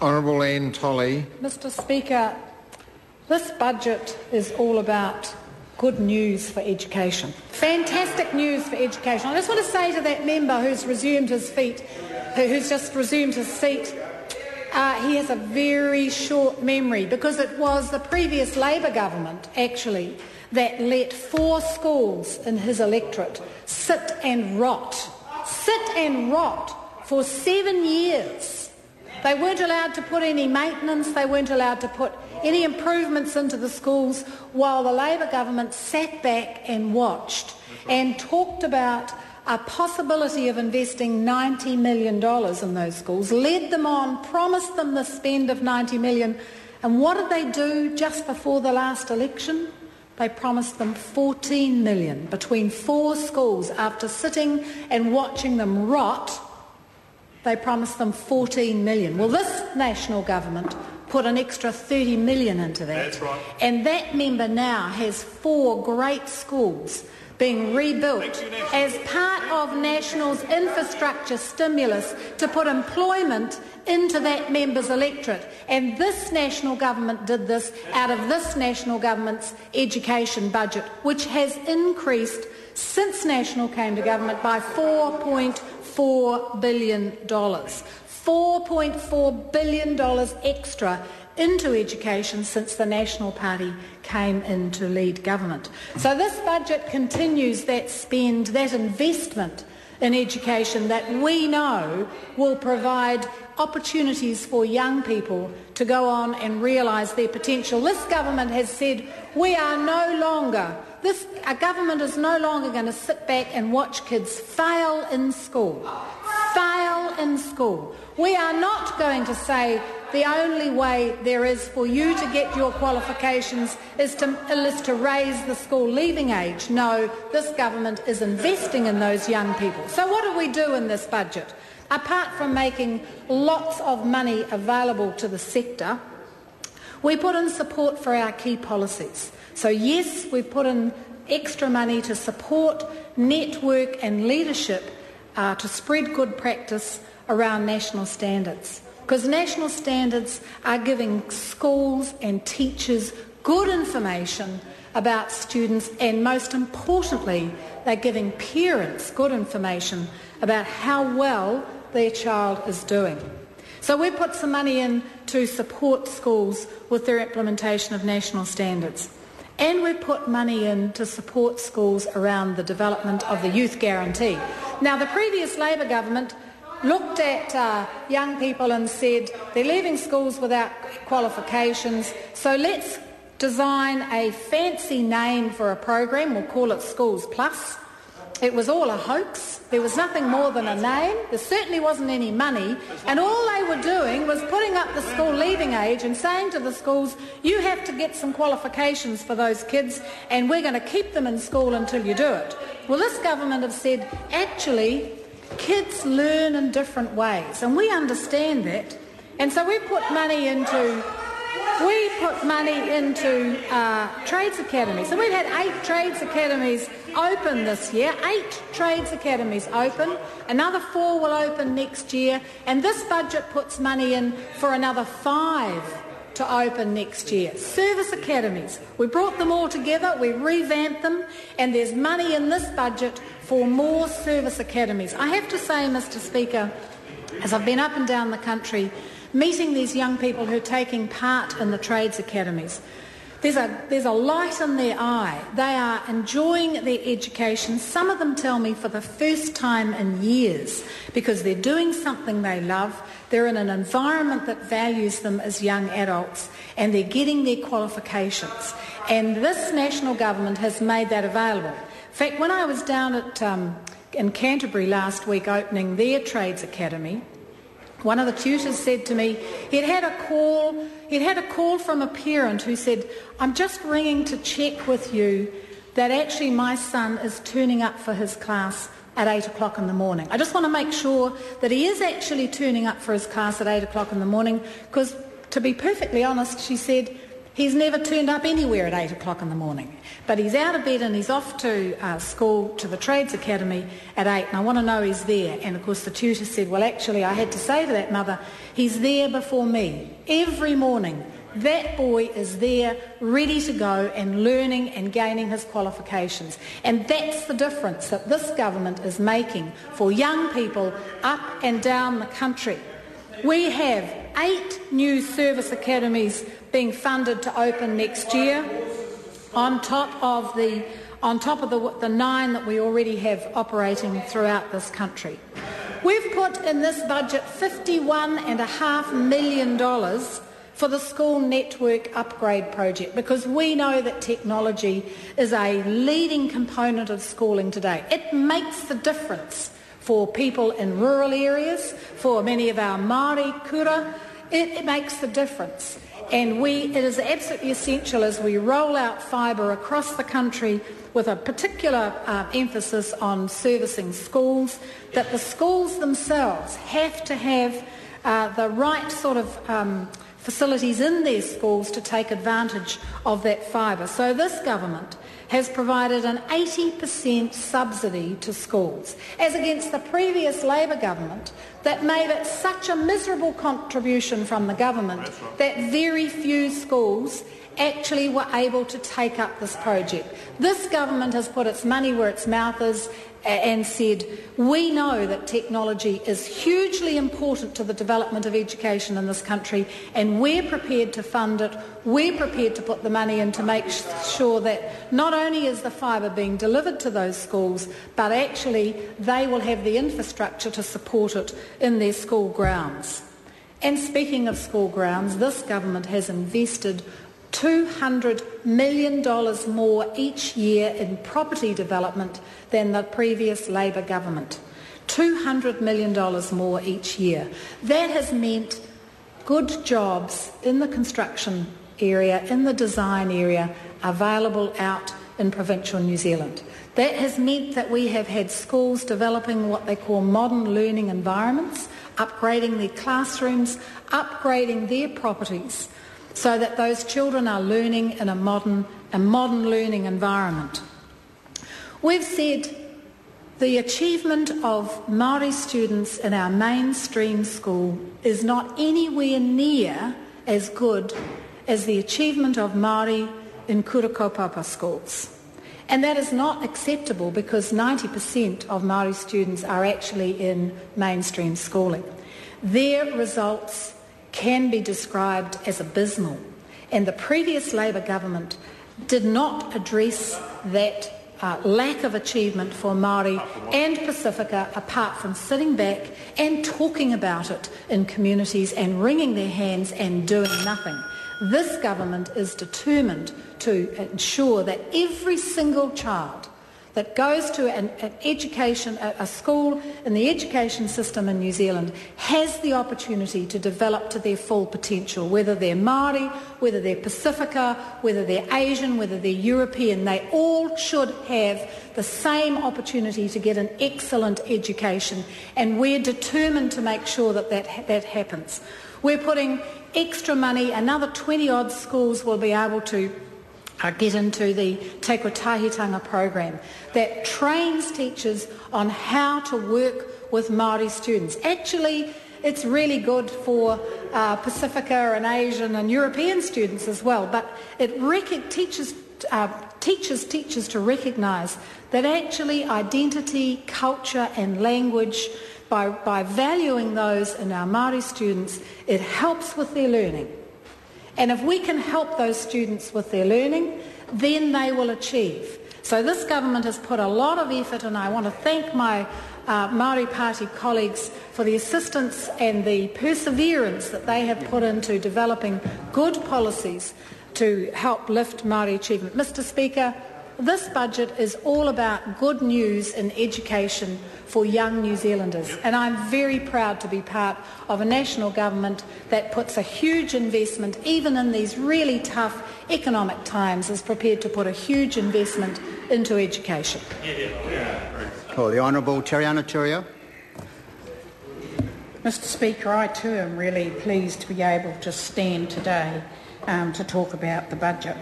Honourable Anne Tolley. Mr Speaker, this budget is all about good news for education. Fantastic news for education. I just want to say to that member who's resumed his seat, he has a very short memory, because it was the previous Labor government, actually, that let 4 schools in his electorate sit and rot for 7 years. They weren't allowed to put any maintenance, they weren't allowed to put any improvements into the schools, while the Labor government sat back and watched and talked about a possibility of investing $90 million in those schools, led them on, promised them the spend of $90 million. And what did they do just before the last election? They promised them $14 million between 4 schools. After sitting and watching them rot, they promised them $14 million. Well, this national government put an extra $30 million into that. That's right. And that member now has 4 great schools being rebuilt as part of National's infrastructure stimulus to put employment into that member's electorate. And this national government did this out of this national government's education budget, which has increased since National came to government by $4.4 billion. $4.4 billion extra into education since the National Party came in to lead government. So this budget continues that spend, that investment in education that we know will provide opportunities for young people to go on and realise their potential. This government has said a government is no longer going to sit back and watch kids fail in school. We are not going to say the only way there is for you to get your qualifications is to raise the school leaving age. No, this government is investing in those young people. So what do we do in this budget? Apart from making lots of money available to the sector, we put in support for our key policies. So yes, we put in extra money to support network and leadership to spread good practice around national standards. Because national standards are giving schools and teachers good information about students, and most importantly, they're giving parents good information about how well their child is doing. So we put some money in to support schools with their implementation of national standards. And we put money in to support schools around the development of the youth guarantee. Now, the previous Labor government looked at young people and said they're leaving schools without qualifications, so let's design a fancy name for a program. We'll call it Schools Plus. It was all a hoax. There was nothing more than a name. There certainly wasn't any money. And all they were doing was putting up the school leaving age and saying to the schools, you have to get some qualifications for those kids and we're going to keep them in school until you do it. Well, this government have said, actually, kids learn in different ways, and we understand that. And so we put money into trades academies. So we've had 8 trades academies open this year, 8 trades academies open, another 4 will open next year, and this budget puts money in for another 5 to open next year. Service academies, we brought them all together, we revamped them, and there's money in this budget for more service academies. I have to say, Mr Speaker, as I've been up and down the country meeting these young people who are taking part in the trades academies, there's a light in their eye. They are enjoying their education. Some of them tell me for the first time in years, because they're doing something they love, they're in an environment that values them as young adults, and they're getting their qualifications. And this national government has made that available. In fact, when I was down in Canterbury last week opening their trades academy, one of the tutors said to me he'd had a call from a parent who said, I'm just ringing to check with you that actually my son is turning up for his class at 8 o'clock in the morning. I just want to make sure that he is actually turning up for his class at 8 o'clock in the morning, because, to be perfectly honest, she said, He's never turned up anywhere at 8 o'clock in the morning. But he's out of bed and he's off to school, to the Trades Academy at 8, and I want to know he's there. And of course the tutor said, well, actually I had to say to that mother, he's there before me. Every morning that boy is there, ready to go and learning and gaining his qualifications. And that's the difference that this government is making for young people up and down the country. We have 8 new service academies being funded to open next year, on top of the 9 that we already have operating throughout this country. We've put in this budget $51.5 million for the school network upgrade project, because we know that technology is a leading component of schooling today. It makes the difference for people in rural areas, for many of our Māori kura. It makes the difference. And it is absolutely essential as we roll out fibre across the country with a particular emphasis on servicing schools, that the schools themselves have to have the right sort of facilities in their schools to take advantage of that fibre. So this government has provided an 80% subsidy to schools, as against the previous Labor government that made it such a miserable contribution from the government that very few schools actually were able to take up this project. This government has put its money where its mouth is and said, we know that technology is hugely important to the development of education in this country, and we're prepared to fund it, we're prepared to put the money in to make sure that not only is the fibre being delivered to those schools, but actually they will have the infrastructure to support it in their school grounds. And speaking of school grounds, this government has invested $200 million more each year in property development than the previous Labor government. $200 million more each year. That has meant good jobs in the construction area, in the design area, available out in provincial New Zealand. That has meant that we have had schools developing what they call modern learning environments, upgrading their classrooms, upgrading their properties, so that those children are learning in a modern learning environment. We've said the achievement of Māori students in our mainstream school is not anywhere near as good as the achievement of Māori in kura kaupapa schools. And that is not acceptable, because 90% of Māori students are actually in mainstream schooling. Their results can be described as abysmal, and the previous Labor government did not address that lack of achievement for Māori and Pacifica, apart from sitting back and talking about it in communities and wringing their hands and doing nothing. This government is determined to ensure that every single child that goes to a school in the education system in New Zealand has the opportunity to develop to their full potential, whether they're Māori, whether they're Pacifica, whether they're Asian, whether they're European. They all should have the same opportunity to get an excellent education, and we're determined to make sure that that happens. We're putting extra money. Another 20-odd schools will be able to get into the Te Kotahitanga program that trains teachers on how to work with Māori students. Actually, it's really good for Pacifica and Asian and European students as well, but it teaches teachers to recognise that actually identity, culture and language, by valuing those in our Māori students, it helps with their learning. And if we can help those students with their learning, then they will achieve. So this government has put a lot of effort, and I want to thank my Māori Party colleagues for the assistance and the perseverance that they have put into developing good policies to help lift Māori achievement. Mr. Speaker, this budget is all about good news in education for young New Zealanders, and I'm very proud to be part of a national government that puts a huge investment, even in these really tough economic times, is prepared to put a huge investment into education. Oh, the Honourable Tariana Turia. Mr. Speaker, I too am really pleased to be able to stand today to talk about the budget.